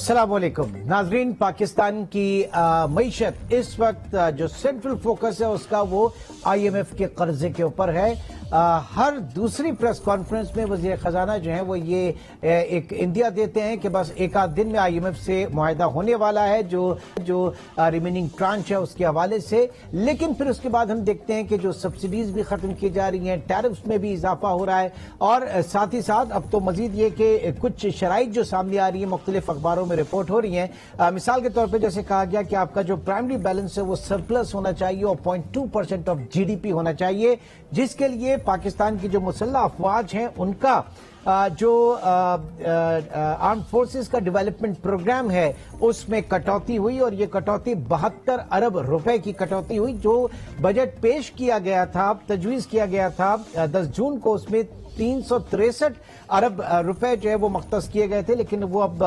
अस्सलामुअलैकुम नाजरीन, पाकिस्तान की मईशत इस वक्त जो सेंट्रल फोकस है उसका वो IMF के कर्जे के ऊपर है। हर दूसरी प्रेस कॉन्फ्रेंस में वजीर खजाना जो है वो ये एक इंदिया देते हैं कि बस एक आध दिन में IMF से मुआहिदा होने वाला है जो रिमेनिंग ट्रांच है उसके हवाले से। लेकिन फिर उसके बाद हम देखते हैं कि जो सब्सिडीज भी खत्म की जा रही हैं, टैरिफ्स में भी इजाफा हो रहा है और साथ ही साथ अब तो मजीद ये कि कुछ शराइत जो सामने आ रही है मुख्तलिफ अखबारों में रिपोर्ट हो रही है। मिसाल के तौर पर जैसे कहा गया कि आपका जो प्राइमरी बैलेंस है वो सरप्लस होना चाहिए और 0.2% ऑफ GDP होना चाहिए, जिसके लिए पाकिस्तान की जो मुसल्लह अफवाज हैं उनका जो आर्म फोर्सेस का डेवलपमेंट प्रोग्राम है उसमें कटौती हुई और ये कटौती 72 अरब रुपए की कटौती हुई। जो बजट पेश किया गया था, तजवीज किया गया था 10 जून को, उसमें 363 अरब रुपए जो है वो मख्तस किए गए थे, लेकिन वो अब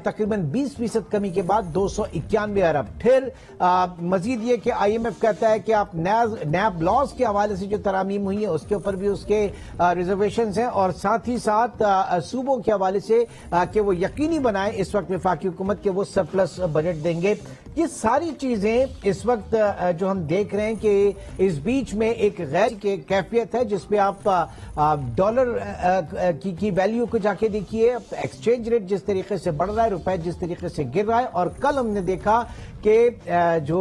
तकरीबन 20% कमी के बाद 291 अरब। फिर मजीद ये कि IMF कहता है कि आप नैब लॉज के हवाले से जो तरामीम हुई है उसके ऊपर भी उसके रिजर्वेशन हैं और साथ ही साथ सूबों के हवाले से कि वो यकीनी बनाए इस वक्त वफाकी हुकूमत के वो सरप्लस बजट देंगे। ये सारी चीजें इस वक्त जो हम देख रहे हैं कि इस बीच में एक गैर कैफियत है जिसपे आप डॉलर की वैल्यू को जाके देखिए, एक्सचेंज रेट जिस तरीके से बढ़ रहा है, रुपए जिस तरीके से गिर रहा है। और कल हमने देखा कि जो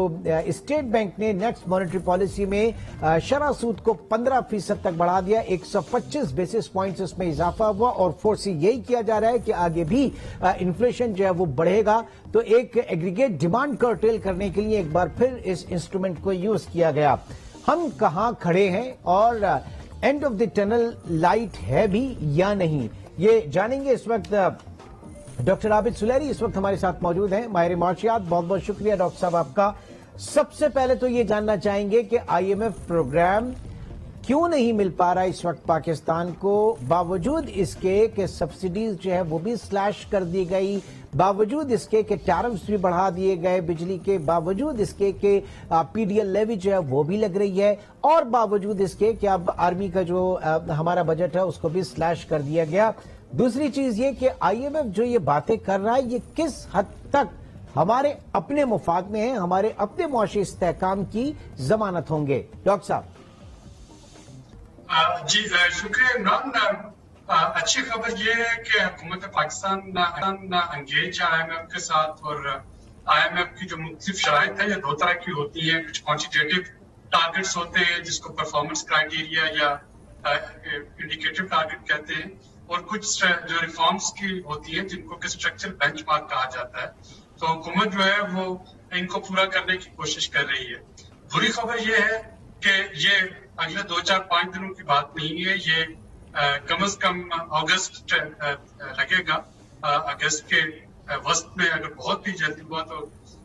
स्टेट बैंक ने नेक्स्ट मॉनेटरी पॉलिसी में शरह सूद को 15% तक बढ़ा दिया, 125 बेसिस पॉइंट्स इसमें इजाफा हुआ और फोर्स यही किया जा रहा है कि आगे भी इन्फ्लेशन जो है वो बढ़ेगा। तो एक एग्रीगेट डिमांड कर्टेल करने के लिए एक बार फिर इस इंस्ट्रूमेंट को यूज किया गया। हम कहां खड़े हैं और end of the tunnel light है भी या नहीं, ये जानेंगे इस वक्त। डॉक्टर आबिद सुलेरी इस वक्त हमारे साथ मौजूद हैं, माहिर माशियात। बहुत बहुत शुक्रिया डॉक्टर साहब आपका। सबसे पहले तो ये जानना चाहेंगे कि IMF प्रोग्राम क्यों नहीं मिल पा रहा इस वक्त पाकिस्तान को, बावजूद इसके कि सब्सिडीज जो है वो भी स्लैश कर दी गई, बावजूद इसके कि टैरिफ्स भी बढ़ा दिए गए बिजली के, बावजूद इसके कि PDL लेवी जो है वो भी लग रही है और बावजूद इसके कि अब आर्मी का जो हमारा बजट है उसको भी स्लैश कर दिया गया। दूसरी चीज ये कि IMF जो ये बातें कर रहा है ये किस हद तक हमारे अपने मुफाद में है, हमारे अपने मुआशी इस्तेहकाम की जमानत होंगे। डॉक्टर साहब। जी शुक्रिया इमरान। अच्छी खबर ये है कि हुकूमत पाकिस्तान एंगेज है IMF के साथ और IMF की जो मुख्तलिफ शराइत है ये दो तरह की होती है। कुछ क्वान्टिटेटिव टारगेट्स होते हैं जिसको परफॉर्मेंस क्राइटेरिया या इंडिकेटिव टारगेट कहते हैं और कुछ जो रिफॉर्म्स की होती है जिनको कि स्ट्रक्चरल बेंचमार्क कहा जाता है। तो हुकूमत जो है वो इनको पूरा करने की कोशिश कर रही है। बुरी खबर ये है कि ये अगले 2-4-5 दिनों की बात नहीं है, ये कम से कम अगस्त लगेगा। अगस्त के वस्त में अगर बहुत भी जल्दी हुआ तो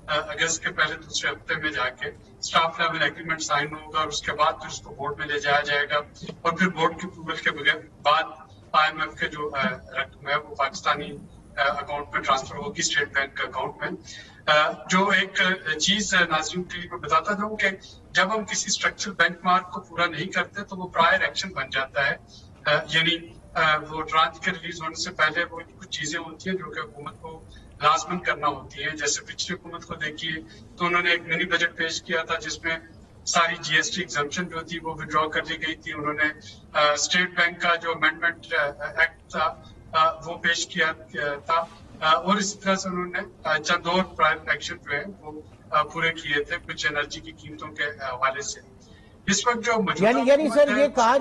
अगस्त के पहले दूसरे हफ्ते में जाके स्टाफ लेवल एग्रीमेंट साइन होगा और उसके बाद फिर उसको बोर्ड में ले जाया जाएगा और फिर बोर्ड की अप्रूवल के बाद IMF के जो रकम है वो पाकिस्तानी अकाउंट में ट्रांसफर होगी, स्टेट बैंक अकाउंट में। जो एक चीज नाज़रीन के लिए मैं बताता जाऊं कि जब हम किसी स्ट्रक्चरल बेंचमार्क को पूरा नहीं करते तो वो प्रायर एक्शन बन जाता है। यानी वो ट्रांच के रिलीज होने से पहले वो कुछ चीजें होती हैं जो कि हुकूमत को लाजमन करना होती है। जैसे पिछली हुकूमत को देखिए तो उन्होंने एक मिनी बजट पेश किया था जिसमें सारी GST एग्जम्पशन जो थी वो विड्रॉ कर ली गई थी। उन्होंने स्टेट बैंक का जो अमेंडमेंट एक्ट था वो पेश किया था और इस तरह से उन्होंने चंद और प्राइवेट एक्शन जो है वो पूरे किए थे कुछ एनर्जी की कीमतों के हवाले से। इस वक्त जो यानी सर ये कहा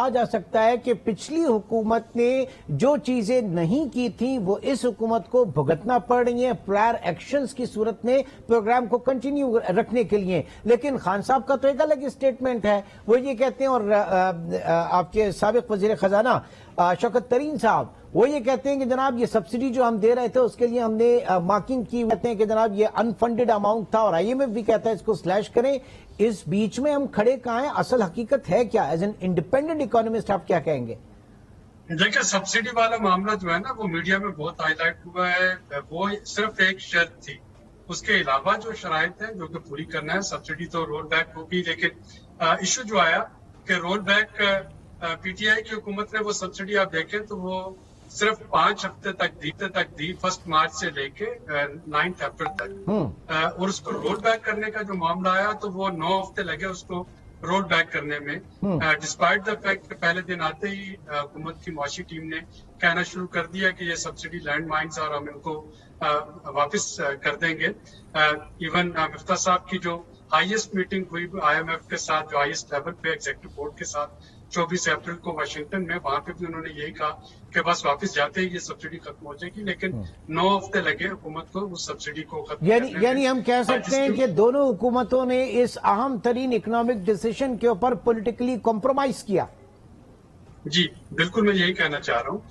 जा सकता है कि पिछली हुकूमत ने जो चीजें नहीं की थी वो इस हुकूमत को भुगतना पड़ रही है प्रायर एक्शंस की सूरत में प्रोग्राम को कंटिन्यू रखने के लिए। लेकिन खान साहब का तो एक अलग स्टेटमेंट है, वो ये कहते हैं और आपके साबिक वजीर खजाना शौकत तरीन साहब वो ये कहते हैं कि जनाब ये सब्सिडी जो हम दे रहे थे उसके लिए हमने मार्किंग की, कहते हैं कि जनाब ये अनफंडेड अमाउंट था और IMF भी कहता है इसको स्लैश करें। इस बीच में हम खड़े कहां हैं, असल हकीकत है क्या? एज एन इंडिपेंडेंट इकोनॉमिस्ट आप क्या कहेंगे? देखिए सब्सिडी वाला मामला जो है ना वो मीडिया में बहुत हाईलाइट हुआ है, वो सिर्फ एक शर्त थी, उसके अलावा जो शराइत है जो कि पूरी करना है। सब्सिडी तो रोल बैक होगी, लेकिन इशू जो आया कि रोल बैक PTI की हुकूमत ने वो सब्सिडी आप देखें तो वो सिर्फ 5 हफ्ते तक दी 1 मार्च से लेके 9 अप्रैल तक। और उसको रोल बैक करने का जो मामला आया तो वो 9 हफ्ते लगे उसको रोल बैक करने में, डिस्पाइट द फैक्ट पहले दिन आते ही हुकूमत की मुआशी टीम ने कहना शुरू कर दिया कि ये सब्सिडी लैंड माइंस और हम इनको वापस कर देंगे। इवन मिफ्ता साहब की जो हाईएस्ट मीटिंग हुई IMF के साथ, जो हाईएस्ट लेवल पे एग्जीक्यूटिव बोर्ड के साथ 24 अप्रैल को वाशिंगटन में, वहां पे भी उन्होंने यही कहा कि बस वापस जाते ही ये सब्सिडी खत्म हो जाएगी, लेकिन 9 हफ्ते लगे हुकूमत को उस सब्सिडी को खत्म करने में। यानी हम कह सकते हैं कि दोनों हुकूमतों ने इस अहम तरीन इकोनॉमिक डिसीजन के ऊपर पॉलिटिकली कॉम्प्रोमाइज किया। जी बिल्कुल, मैं यही कहना चाह रहा हूँ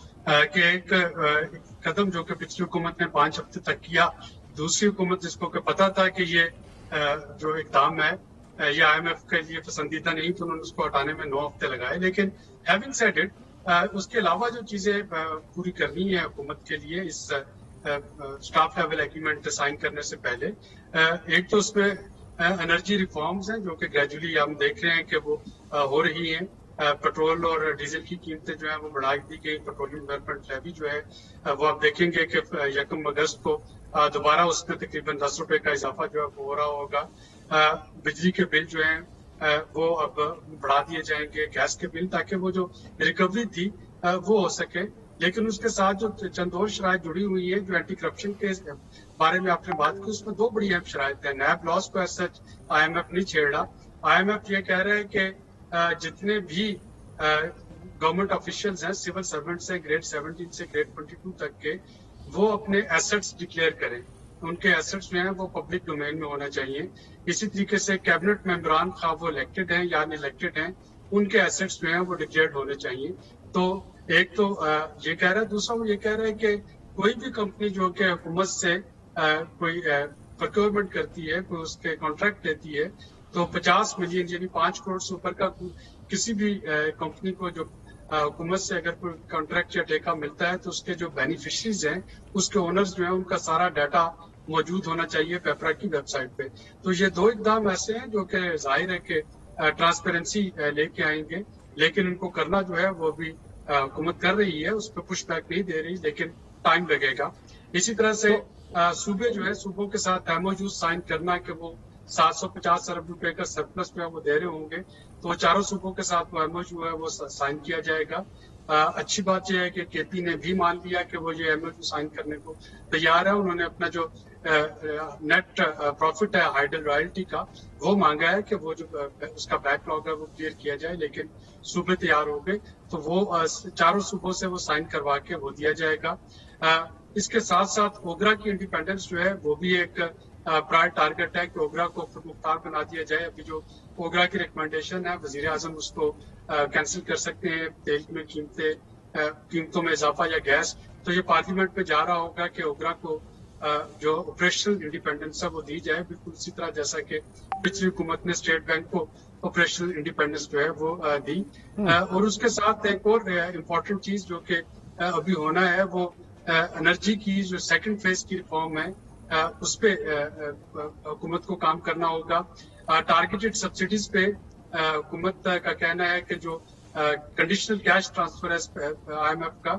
कि एक कदम जो कि पिछली हुकूमत ने 5 हफ्ते तक किया, दूसरी हुकूमत जिसको कि पता था कि ये जो इक़दाम है ये IMF के लिए पसंदीदा नहीं, तो उन्होंने उसको हटाने में 9 हफ्ते लगाए। लेकिन हैविंग सेड इट, उसके अलावा जो चीजें पूरी करनी है हुकूमत के लिए इस स्टाफ लेवल एग्रीमेंट साइन करने से पहले, एक तो उसमें एनर्जी रिफॉर्म्स हैं जो कि ग्रेजुअली हम देख रहे हैं कि वो हो रही हैं। पेट्रोल और डीजल की कीमतें जो है वो बढ़ा दी गई। पेट्रोलियम डेवलपमेंट लेवी जो है वो आप देखेंगे कि 1 अगस्त को दोबारा उसमें तकरीबन 10 रुपए का इजाफा जो है वो हो रहा होगा। बिजली के बिल जो हैं वो अब बढ़ा दिए जाएंगे, गैस के बिल, ताकि वो जो रिकवरी थी वो हो सके। लेकिन उसके साथ जो चंद और शराइत जुड़ी हुई है, जो एंटी करप्शन के बारे में आपने बात की, उसमें 2 बड़ी अहम शराइत है। नैब लॉस को ऐसा IMF नहीं छेड़ रहा। IMF ये कह रहा है कि जितने भी गवर्नमेंट ऑफिशियल्स हैं, सिविल सर्वेंट्स हैं, ग्रेड 17 से ग्रेड 22 तक के, वो अपने एसेट्स डिक्लेयर करें। उनके एसेट्स जो हैं वो पब्लिक डोमेन में होना चाहिए। इसी तरीके से कैबिनेट मेंबरान, खा वो इलेक्टेड हैं या अनइलेक्टेड हैं, उनके एसेट्स जो हैं वो डिक्लेयर्ड होने चाहिए। तो एक तो ये कह रहा है, दूसरा वो ये कह रहा है कि कोई भी कंपनी जो कि हुकूमत से कोई प्रोक्योरमेंट करती है, कोई उसके कॉन्ट्रैक्ट लेती है, तो 50 मिलियन यानी 5 करोड़ से ऊपर का किसी भी कंपनी को जो हुकूमत से अगर कोई कॉन्ट्रैक्ट या ठेका मिलता है, तो उसके जो बेनिफिशरीज हैं, उसके ओनर्स जो है, उनका सारा डाटा मौजूद होना चाहिए पेपरा की वेबसाइट पे। तो ये 2 इकदाम ऐसे हैं जो कि जाहिर है कि ट्रांसपेरेंसी लेके आएंगे, लेकिन इनको करना जो है वो भी हुकूमत कर रही है, उस पर पुश बैक नहीं दे रही, लेकिन टाइम लगेगा। इसी तरह से सूबे जो है, सूबों के साथ MOU साइन करना कि वो 750 अरब रुपए का सरप्लस में वो दे रहे होंगे, तो 4 सूबों के साथ वो MOU है वो साइन किया जाएगा। अच्छी बात यह है कि KP ने भी मान लिया कि वो ये MOU साइन करने को तैयार है। उन्होंने अपना जो नेट प्रॉफिट है हाइडल रॉयल्टी का, वो मांगा है कि वो जो उसका बैकलॉग है वो क्लियर किया जाए, लेकिन सूबे तैयार हो गए, तो वो 4 सूबों से वो साइन करवा के वो दिया जाएगा। इसके साथ साथ ओगरा की इंडिपेंडेंस जो है वो भी एक प्रायर टारगेट है कि ओगरा को खुद मुख्तार बना दिया जाए। अभी जो ओगरा की रिकमेंडेशन है, वजीर आजम उसको कैंसिल कर सकते हैं, तेल में कीमतों में इजाफा या गैस, तो ये पार्लियामेंट में जा रहा होगा कि ओगरा को जो ऑपरेशनल इंडिपेंडेंस है वो दी जाए, बिल्कुल इसी तरह जैसा कि पिछली हुकूमत ने स्टेट बैंक को ऑपरेशनल इंडिपेंडेंस जो है वो दी। और उसके साथ एक और इम्पोर्टेंट चीज जो कि अभी होना है, वो एनर्जी की जो सेकंड फेज की रिफॉर्म है, उस पे हुकूमत को काम करना होगा। टारगेटेड सब्सिडीज पे हुकूमत का कहना है कि जो कंडीशनल कैश ट्रांसफर है IMF का,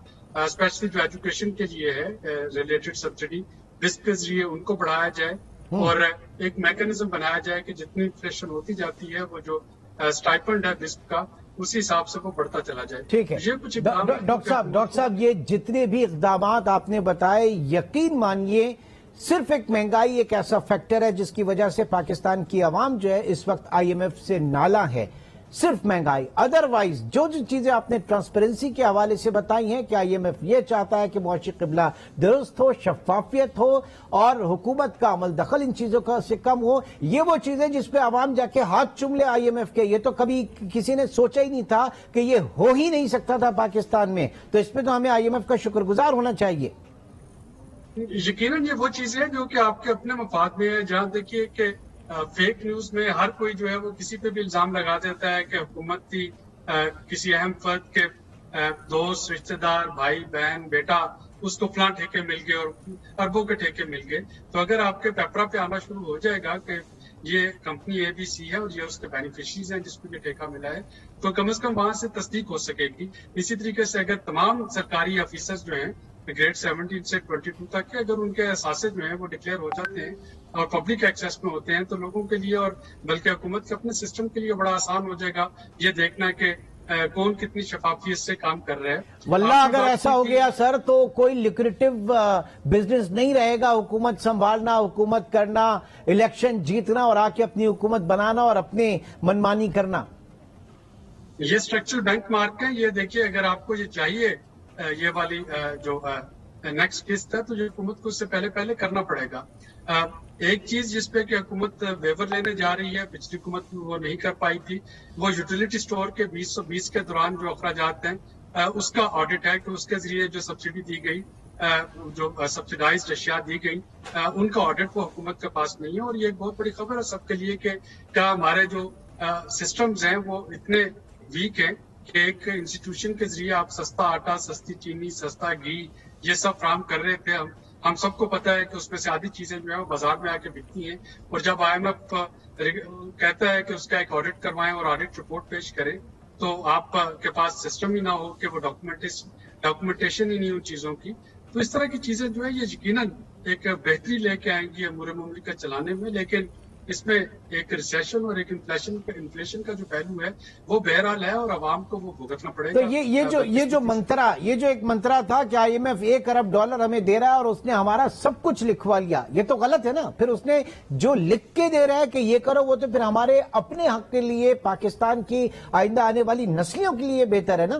स्पेशली जो एजुकेशन के लिए है रिलेटेड सब्सिडी, बिस्क के जरिए उनको बढ़ाया जाए और एक मैकेनिज्म बनाया जाए कि जितनी इन्फ्लेशन होती जाती है, वो जो स्टाइपेंड है बिस्क का, उसी हिसाब से वो बढ़ता चला जाए। ठीक है ये कुछ डॉक्टर साहब ये जितने भी इक़दाम आपने बताए, यकीन मानिए सिर्फ एक महंगाई एक ऐसा फैक्टर है जिसकी वजह से पाकिस्तान की आवाम जो है इस वक्त IMF से नाला है, सिर्फ महंगाई। अदरवाइज जो चीजें आपने ट्रांसपेरेंसी के हवाले से बताई हैं कि IMF ये चाहता है कि मुआशी क़िबला दुरुस्त हो, शफाफियत हो और हुकूमत का अमल दखल इन चीजों का से कम हो, ये वो चीजें जिस पे आवाम जाके हाथ चूम ले IMF के, ये तो कभी किसी ने सोचा ही नहीं था कि ये हो ही नहीं सकता था पाकिस्तान में। तो इस पे तो हमें IMF का शुक्रगुजार होना चाहिए। यकीनन ये वो चीजें हैं जो कि आपके अपने मफाद में है। जहाँ देखिए कि फेक न्यूज में हर कोई जो है वो किसी पे भी इल्जाम लगा देता है कि हुकूमत की किसी अहम फर्द के दोस्त, रिश्तेदार, भाई, बहन, बेटा, उसको फलां ठेके मिल गए और अरबों के ठेके मिल गए। तो अगर आपके पेपरा पे आना शुरू हो जाएगा कि یہ کمپنی ABC ہے اور یہ اس کے بینیفیشریز ہیں جس کو یہ ٹھیکہ ملا ہے، تو کم از کم وہاں سے تصدیق ہو سکے گی۔ اسی طریقے سے اگر تمام سرکاری آفیسرز جو ہیں گریڈ 17 سے 22 تک کے، اگر ان کے اثاثے جو ہیں وہ ڈکلیئر ہو جاتے ہیں اور پبلک ایکسیس میں ہوتے ہیں تو لوگوں کے لیے اور بلکہ حکومت کے اپنے سسٹم کے لیے بڑا آسان ہو جائے گا یہ دیکھنا کہ کون کتنی شفافیت سے کام کر رہے ہیں۔ واللہ اگر ایسا ہو گیا سر تو کوئی لکریٹو بزنس نہیں رہے گا، حکومت سنبھالنا، حکومت کرنا، الیکشن جیتنا اور آ کے اپنی حکومت بنانا اور اپنی منمانی کرنا۔ یہ اسٹرکچرل بینک مارک ہے، یہ دیکھیے اگر آپ کو یہ چاہیے یہ والی جو نیکسٹ قسط ہے تو یہ حکومت کو اس سے پہلے کرنا پڑے گا۔ ایک چیز جس پہ کہ حکومت ویور لینے جا رہی ہے، پچھلی حکومت وہ نہیں کر پائی تھی، وہ یوٹیلیٹی اسٹور کے 2020 کے دوران جو اخراجات ہیں اس کا آڈٹ ہے کہ اس کے ذریعے جو سبسڈی دی گئی، جو سبسڈائزڈ اشیاء دی گئی، ان کا آڈٹ وہ حکومت کے پاس نہیں ہے۔ اور یہ ایک بہت بڑی خبر ہے سب کے لیے کہ کیا ہمارے جو سسٹمز ہیں وہ اتنے ویک ہیں کہ ایک انسٹیٹیوشن کے ذریعے آپ سستا آٹا، سستی چینی، سستا گھی یہ سب فراہم کر رہے تھے۔ ہم سب کو پتا ہے کہ اس میں سے آدھی چیزیں جو ہیں وہ بازار میں آ کے بکتی ہیں، اور جب IMF کہتا ہے کہ اس کا ایک آڈٹ کروائیں اور آڈٹ رپورٹ پیش کریں تو آپ کے پاس سسٹم ہی نہ ہو کہ وہ ڈاکومنٹیشن ہی نہیں ہو چیزوں کی، تو اس طرح کی چیزیں جو ہے یہ یقیناً ایک بہتری لے کے آئیں گی امور مملکت چلانے میں، لیکن اس میں ایک ریسیشن اور ایک انفلیشن کا جو پہلو ہے وہ بہرحال ہے اور عوام کو وہ بھگتنا پڑے گا۔ تو یہ جو ایک منترا تھا کہ IMF $1 ارب ہمیں دے رہا ہے اور اس نے ہمارا سب کچھ لکھوا لیا، یہ تو غلط ہے نا۔ پھر اس نے جو لکھ کے دے رہا ہے کہ یہ کرو وہ تو پھر ہمارے اپنے حق کے لیے، پاکستان کی آئندہ آنے والی نسلوں کے لیے بہتر ہے نا۔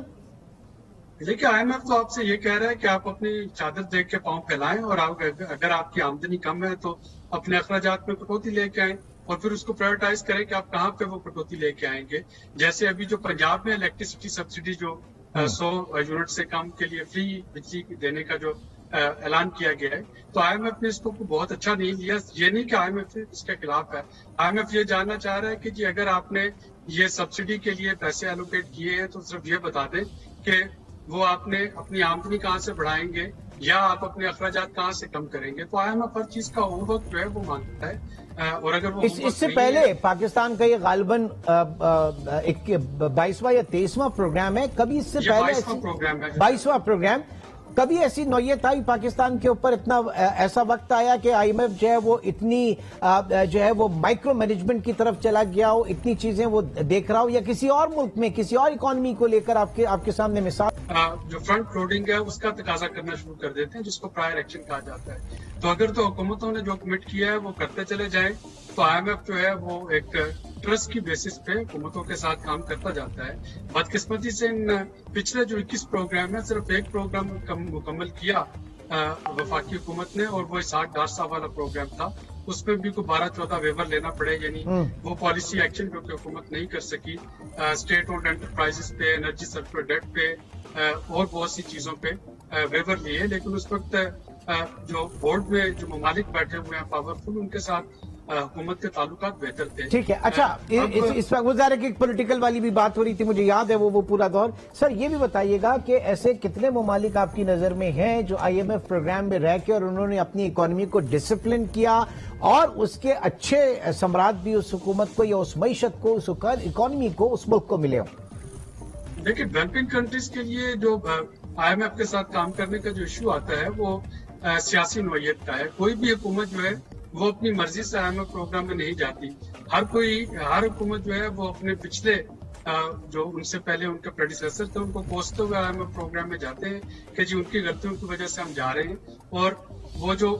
دیکھیے IMF تو آپ سے یہ کہہ رہا ہے کہ آپ اپنی چادر دیکھ کے پاؤں پھیلائیں، اور اگر آپ کی آمدنی کم ہے تو اپنے اخراجات میں کٹوتی لے کے آئیں اور پھر اس کو پرائیورٹائز کریں کہ آپ کہاں پہ وہ کٹوتی لے کے آئیں گے۔ جیسے ابھی جو پنجاب میں الیکٹریسٹی سبسڈی جو 100 یونٹ سے کم کے لیے فری بجلی دینے کا جو اعلان کیا گیا ہے، تو IMF نے اس کو بہت اچھا نہیں لیا۔ یہ نہیں کہ IMF اس کے خلاف ہے، IMF یہ جاننا چاہ رہا ہے کہ جی اگر آپ نے یہ سبسڈی کے لیے پیسے الوکیٹ کیے ہیں تو صرف یہ بتا دیں کہ وہ آپ نے اپنی آمدنی کہاں سے بڑھائیں گے یا آپ اپنے اخراجات کہاں سے کم کریں گے۔ تو IMF ہر چیز کا ہوم ورک جو ہے وہ مانگتا ہے، اور اگر وہ اس سے پہلے پاکستان کا یہ غالباً 22واں یا 23واں پروگرام ہے، کبھی اس سے پہلے 22واں پروگرام، کبھی ایسی نوعیت آئی پاکستان کے اوپر، اتنا ایسا وقت آیا کہ IMF جو ہے وہ اتنی جو ہے وہ مائکرو مینجمنٹ کی طرف چلا گیا ہو، اتنی چیزیں وہ دیکھ رہا ہو، یا کسی اور ملک میں کسی اور اکانومی کو لے کر آپ کے سامنے مثال جو فرنٹ لوڈنگ ہے اس کا تقاضا کرنا شروع کر دیتے ہیں، جس کو پرائر ایکشن کہا جاتا ہے۔ تو اگر تو حکومتوں نے جو کمٹ کیا ہے وہ کرتے چلے جائیں تو IMF جو ہے وہ ایک ٹرسٹ کی بیسس پہ حکومتوں کے ساتھ کام کرتا جاتا ہے۔ بدقسمتی سے ان پچھلے جو 21 پروگرام ہیں صرف ایک پروگرام مکمل کیا وفاقی حکومت نے، اور وہ 60 ڈاسا والا پروگرام تھا، اس میں بھی کوئی 12-14 ویور لینا پڑے، یعنی وہ پالیسی ایکشن جو کہ حکومت نہیں کر سکی اسٹیٹ اونڈ انٹرپرائزز پہ، انرجی سیکٹر ڈیٹ پہ اور بہت سی چیزوں پہ ویور لیے۔ لیکن اس وقت جو بورڈ میں جو ممالک بیٹھے ہوئے ہیں پاورفل، ان کے ساتھ حکومت کے تعلقات بہتر تھے۔ ٹھیک ہے، اچھا اس وقت وزارہ کی پولیٹیکل والی بھی بات ہو رہی تھی، مجھے یاد ہے وہ پورا دور۔ سر یہ بھی بتائیے گا کہ ایسے کتنے ممالک آپ کی نظر میں ہیں جو IMF پروگرام میں رہ کے اور انہوں نے اپنی اکانومی کو ڈسپلن کیا اور اس کے اچھے ثمرات بھی اس حکومت کو یا اس معیشت کو، اس اکانومی کو، اس ملک کو ملے ہوں؟ دیکھیں ڈیولپنگ کنٹریز کے لیے جو IMF کے ساتھ کام کرنے کا جو ایشو آتا ہے وہ سیاسی نوعیت کا ہے۔ کوئی بھی حکومت جو ہے وہ اپنی مرضی سے IMF پروگرام میں نہیں جاتی۔ ہر حکومت جو ہے وہ اپنے پچھلے جو ان سے پہلے ان کے پریڈیسیسر تھے ان کو کوستے ہوئے IMF پروگرام میں جاتے ہیں کہ جی ان کی غلطیوں کی وجہ سے ہم جا رہے ہیں، اور وہ جو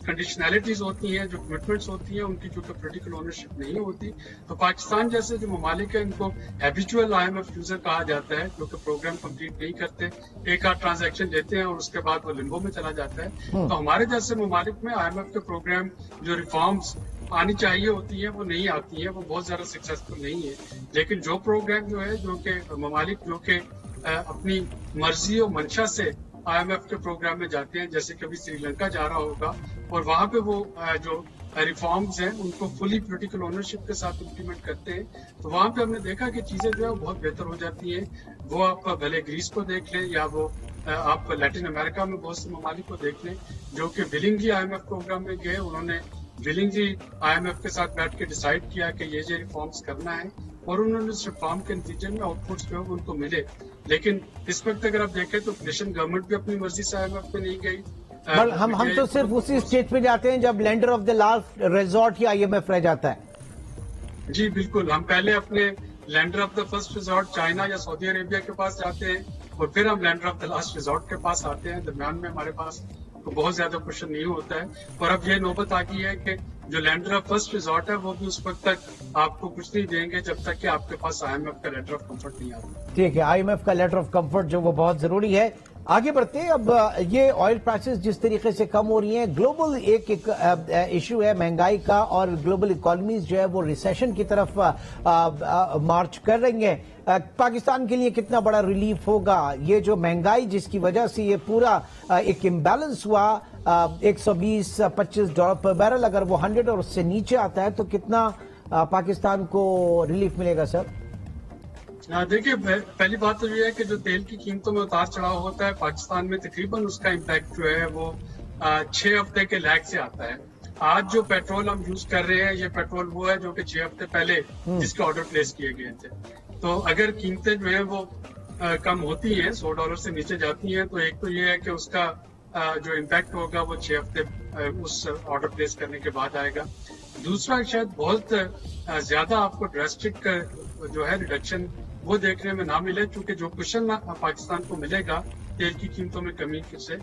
کنڈیشنلٹیز ہوتی ہیں، جو کمٹمنٹس ہوتی ہیں، ان کی جو پولیٹیکل اونرشپ نہیں ہوتی۔ تو پاکستان جیسے جو ممالک ہیں ان کو ہیبیچول IMF یوزر کہا جاتا ہے، جو کہ پروگرام کمپلیٹ نہیں کرتے، ایک آدھ ٹرانزیکشن لیتے ہیں اور اس کے بعد وہ لمبو میں چلا جاتا ہے۔ تو ہمارے جیسے ممالک میں IMF کے پروگرام جو ریفارمز آنی چاہیے ہوتی ہیں وہ نہیں آتی ہیں، وہ بہت زیادہ سکسیسفل نہیں ہے۔ لیکن جو پروگرام جو ہے جو کہ ممالک جو کہ اپنی مرضی و منشا سے IMF کے پروگرام میں جاتے ہیں، جیسے کبھی سری لنکا جا رہا ہوگا اور وہاں پہ وہ جو ریفارمز ہیں ان کو فلی پولیٹیکل اونرشپ کے ساتھ امپلیمنٹ کرتے ہیں، تو وہاں پہ ہم نے دیکھا کہ چیزیں جو ہے بہت بہتر ہو جاتی ہیں۔ وہ آپ بھلے گریس کو دیکھ لیں یا وہ آپ لیٹن امریکہ میں بہت سے ممالک کو دیکھ لیں جو کہ ولنگلی IMF پروگرام میں گئے، انہوں نے विलिंगली IMF के साथ बैठ के डिसाइड किया कि ये रिफॉर्म्स करना है और उन्होंने उस रिफॉर्म के नतीजे में आउटपुट्स जो है उनको मिले। लेकिन इस वक्त अगर आप देखें तो नेशन गवर्नमेंट भी अपनी मर्जी से IMF में नहीं गई। पर हम तो सिर्फ उसी स्टेज पे जाते हैं जब lender of the last resort he IMF रह जाता है। जी बिल्कुल, हम पहले अपने lender of the first resort China या सऊदी अरेबिया के पास जाते हैं और फिर हम lender of the last resort के पास आते हैं। दरम्यान में हमारे पास तो बहुत ज्यादा क्वेश्चन नहीं होता है। और अब ये नौबत आ गई है कि जो लैंडर ऑफ फर्स्ट रिजॉर्ट है वो भी उस वक्त तक आपको कुछ नहीं देंगे जब तक कि आपके पास IMF का लेटर ऑफ कंफर्ट नहीं आता। ठीक है, IMF का लेटर ऑफ कंफर्ट जो वो बहुत जरूरी है। आगे बढ़ते हैं। अब ये ऑयल प्राइसेस जिस तरीके से कम हो रही हैं, ग्लोबल एक इशू है महंगाई का, और ग्लोबल इकोनॉमीज जो है वो रिसेशन की तरफ मार्च कर रही हैं। पाकिस्तान के लिए कितना बड़ा रिलीफ होगा ये जो महंगाई जिसकी वजह से ये पूरा एक इम्बैलेंस हुआ, $120-25 पर बैरल, अगर वो 100 और उससे नीचे आता है तो कितना पाकिस्तान को रिलीफ मिलेगा सर? देखिए, पहली बात तो ये है कि जो तेल की कीमतों में उतार चढ़ाव होता है पाकिस्तान में, तकरीबन उसका इम्पैक्ट जो है वो 6 हफ्ते के लैग से आता है। आज जो पेट्रोल हम यूज कर रहे हैं ये पेट्रोल वो है जो कि 6 हफ्ते पहले जिसके ऑर्डर प्लेस किए गए थे। तो अगर कीमतें जो है वो कम होती हैं, $100 से नीचे जाती हैं, तो एक तो ये है कि उसका जो इम्पैक्ट होगा वो 6 हफ्ते उस ऑर्डर प्लेस करने के बाद आएगा। दूसरा, शायद बहुत ज्यादा आपको ड्रास्टिक जो है रिडक्शन वो देखने में ना मिले, क्योंकि जो क्वेश्चन पाकिस्तान को मिलेगा तेल की कीमतों में कमी से,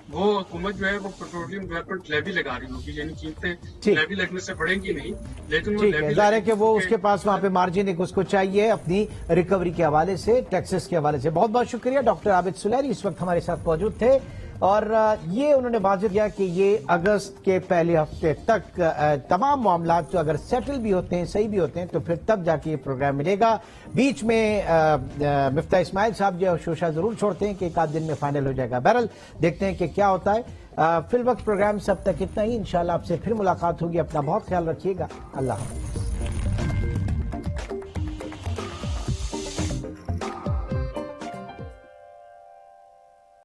वो हुकूमत जो है वो पेट्रोलियम डेवलपमेंट लेवी लगा रही होगी, यानी कीमतें लेवी लगने से बढ़ेंगी नहीं, लेकिन वो लेवी ज़ाहिर है कि वो उसके पास वहां पे मार्जिन एक उसको चाहिए अपनी रिकवरी के हवाले से, टैक्सेस के हवाले से। बहुत बहुत शुक्रिया। डॉक्टर आबिद सुलैरी इस वक्त हमारे साथ मौजूद थे और ये उन्होंने वाज़ेह किया कि ये अगस्त के पहले हफ्ते तक तमाम मामला तो अगर सेटल भी होते हैं, सही भी होते हैं, तो फिर तब जाके ये प्रोग्राम मिलेगा। बीच में मिफ्ता इस्माइल साहब जो शोशा जरूर छोड़ते हैं कि एक आध दिन में फाइनल हो जाएगा। बहरहाल देखते हैं कि क्या होता है। फिल वक्त प्रोग्राम सब तक इतना ही। इंशाल्लाह आपसे फिर मुलाकात होगी। अपना बहुत ख्याल रखिएगा। अल्लाह हाफ़िज़।